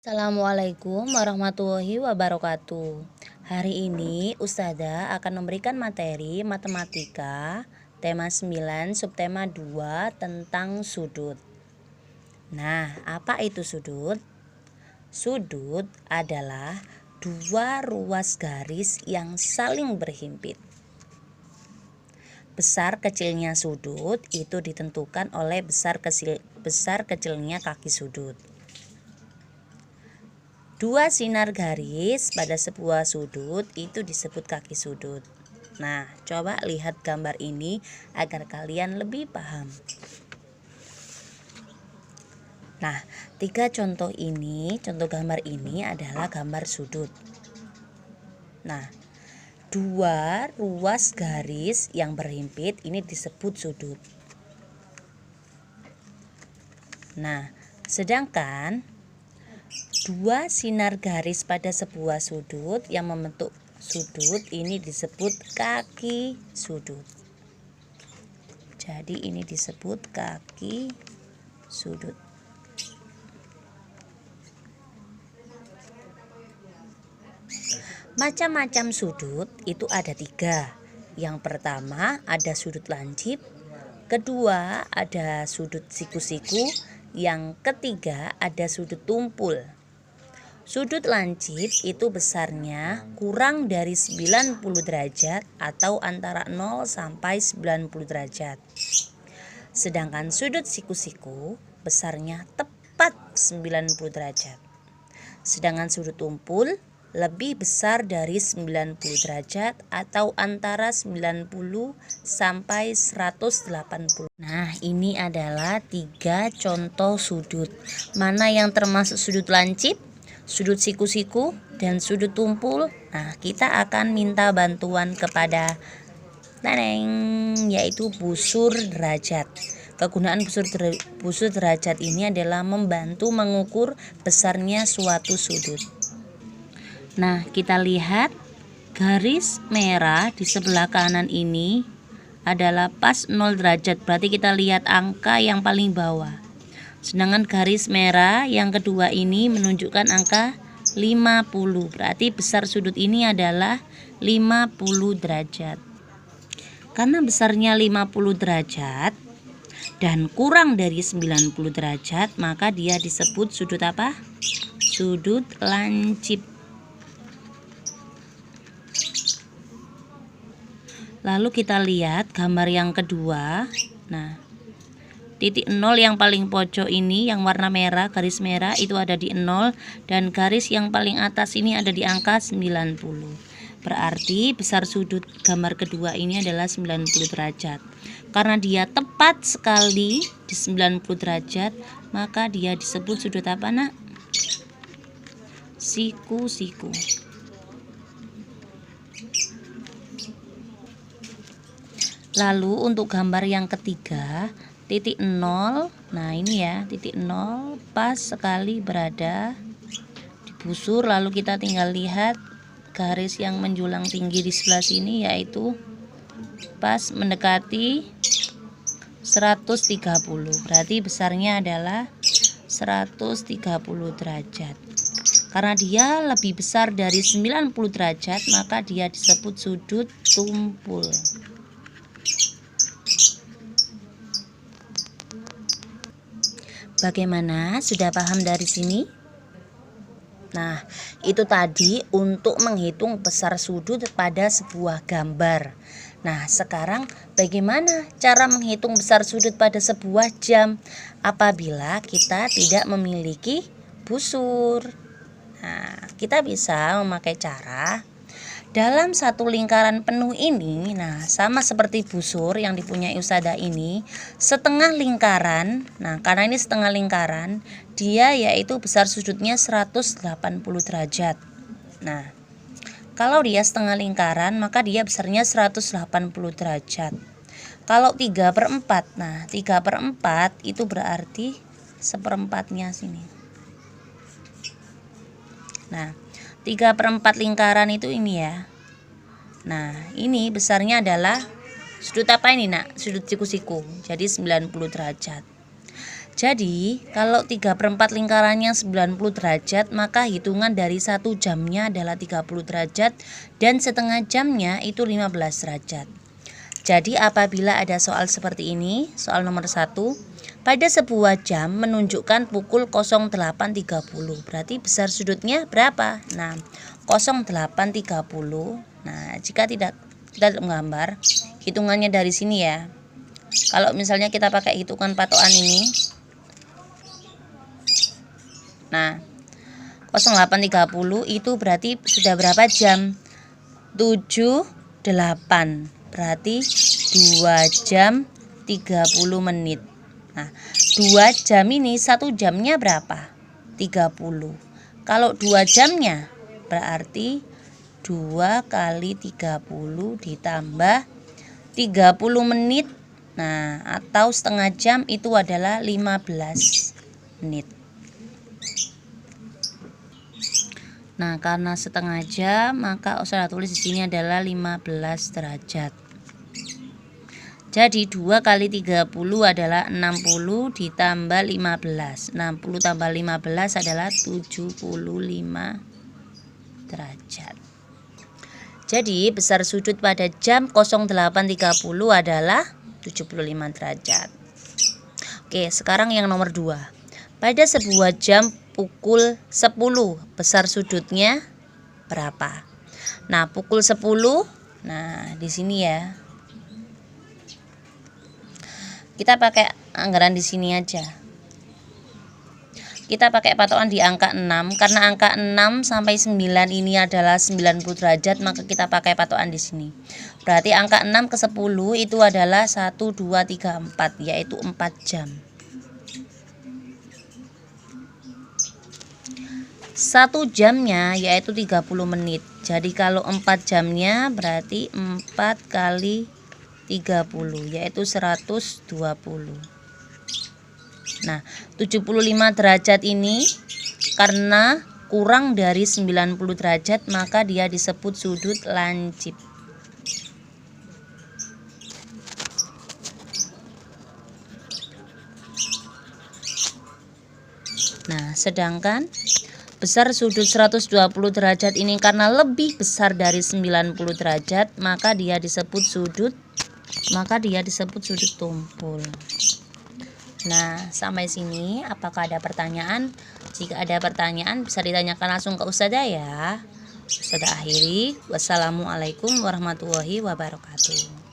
Assalamualaikum warahmatullahi wabarakatuh. Hari ini Ustazah akan memberikan materi matematika tema 9 subtema 2 tentang sudut. Nah, apa itu sudut? Sudut adalah dua ruas garis yang saling berhimpit. Besar kecilnya sudut itu ditentukan oleh besar kecilnya kaki sudut. Dua sinar garis pada sebuah sudut itu disebut kaki sudut. Nah, coba lihat gambar ini agar kalian lebih paham. Nah, contoh gambar ini adalah gambar sudut. Nah, dua ruas garis yang berhimpit ini disebut sudut. Nah, sedangkan dua sinar garis pada sebuah sudut yang membentuk sudut ini disebut kaki sudut. Jadi ini disebut kaki sudut. Macam-macam sudut itu ada 3. Yang pertama ada sudut lancip, kedua ada sudut siku-siku, yang ketiga ada sudut tumpul. Sudut lancip itu besarnya kurang dari 90 derajat atau antara 0 sampai 90 derajat. Sedangkan sudut siku-siku besarnya tepat 90 derajat. Sedangkan sudut tumpul lebih besar dari 90 derajat atau antara 90 sampai 180. Nah, ini adalah 3 contoh sudut. Mana yang termasuk sudut lancip, sudut siku-siku, dan sudut tumpul? Nah, kita akan minta bantuan kepada yaitu busur derajat. Kegunaan busur derajat ini adalah membantu mengukur besarnya suatu sudut. Nah, kita lihat garis merah di sebelah kanan ini adalah pas 0 derajat. Berarti kita lihat angka yang paling bawah. Sedangkan garis merah yang kedua ini menunjukkan angka 50. Berarti besar sudut ini adalah 50 derajat. Karena besarnya 50 derajat dan kurang dari 90 derajat, maka dia disebut sudut apa? Sudut lancip. Lalu kita lihat gambar yang kedua. Nah, titik 0 yang paling pojok ini yang warna merah, garis merah itu ada di 0, dan garis yang paling atas ini ada di angka 90. Berarti besar sudut gambar kedua ini adalah 90 derajat. Karena dia tepat sekali di 90 derajat, maka dia disebut sudut apa, Nak? Siku-siku. Lalu untuk gambar yang ketiga, titik 0. Nah, ini ya, titik 0 pas sekali berada di busur. Lalu kita tinggal lihat garis yang menjulang tinggi di sebelah sini, yaitu pas mendekati 130. Berarti besarnya adalah 130 derajat. Karena dia lebih besar dari 90 derajat, maka dia disebut sudut tumpul. Bagaimana? Sudah paham dari sini? Nah, itu tadi untuk menghitung besar sudut pada sebuah gambar. Nah, sekarang bagaimana cara menghitung besar sudut pada sebuah jam apabila kita tidak memiliki busur? Nah, kita bisa memakai cara dalam satu lingkaran penuh ini. Nah, sama seperti busur yang dipunyai Ustazah ini, setengah lingkaran. Nah, karena ini setengah lingkaran, dia yaitu besar sudutnya 180 derajat. Nah, kalau dia setengah lingkaran, maka dia besarnya 180 derajat. Kalau 3/4, nah 3/4 itu berarti seperempatnya sini. Nah, 3/4 lingkaran itu ini ya. Nah, ini besarnya adalah sudut apa ini, Nak? Sudut siku-siku. Jadi 90 derajat. Jadi kalau 3/4 lingkarannya 90 derajat, maka hitungan dari 1 jamnya adalah 30 derajat dan setengah jamnya itu 15 derajat. Jadi apabila ada soal seperti ini, soal nomor 1, pada sebuah jam menunjukkan pukul 08.30, berarti besar sudutnya berapa? Nah, 08.30. Nah, jika kita tidak menggambar, hitungannya dari sini ya. Kalau misalnya kita pakai hitungan patokan ini, nah 08.30 itu berarti sudah berapa jam? 7:08, berarti 2 jam 30 menit. Nah 2 jam ini 1 jamnya berapa? 30. Kalau 2 jamnya berarti 2 kali 30 ditambah 30 menit. Nah atau setengah jam itu adalah 15 menit. Nah, karena setengah jam, maka saudara tulis di sini adalah 15 derajat. Jadi 2 kali 30 adalah 60 ditambah 15. 60 tambah 15 adalah 75 derajat. Jadi besar sudut pada jam 08.30 adalah 75 derajat. Oke, sekarang yang nomor 2. Pada sebuah jam pukul 10, besar sudutnya berapa? Nah, pukul 10. Nah, di sini ya. Kita pakai anggaran di sini aja. Kita pakai patokan di angka 6 karena angka 6 sampai 9 ini adalah 90 derajat, maka kita pakai patokan di sini. Berarti angka 6 ke 10 itu adalah 1 2 3 4, yaitu 4 jam. 1 jamnya yaitu 30 menit. Jadi kalau 4 jamnya berarti 4 kali 30 yaitu 120. Nah 75 derajat ini karena kurang dari 90 derajat maka dia disebut sudut lancip. Nah sedangkan besar sudut 120 derajat ini karena lebih besar dari 90 derajat, maka dia disebut sudut tumpul. Nah, sampai sini apakah ada pertanyaan? Jika ada pertanyaan bisa ditanyakan langsung ke Ustazah ya. Ustazah akhiri. Wassalamualaikum warahmatullahi wabarakatuh.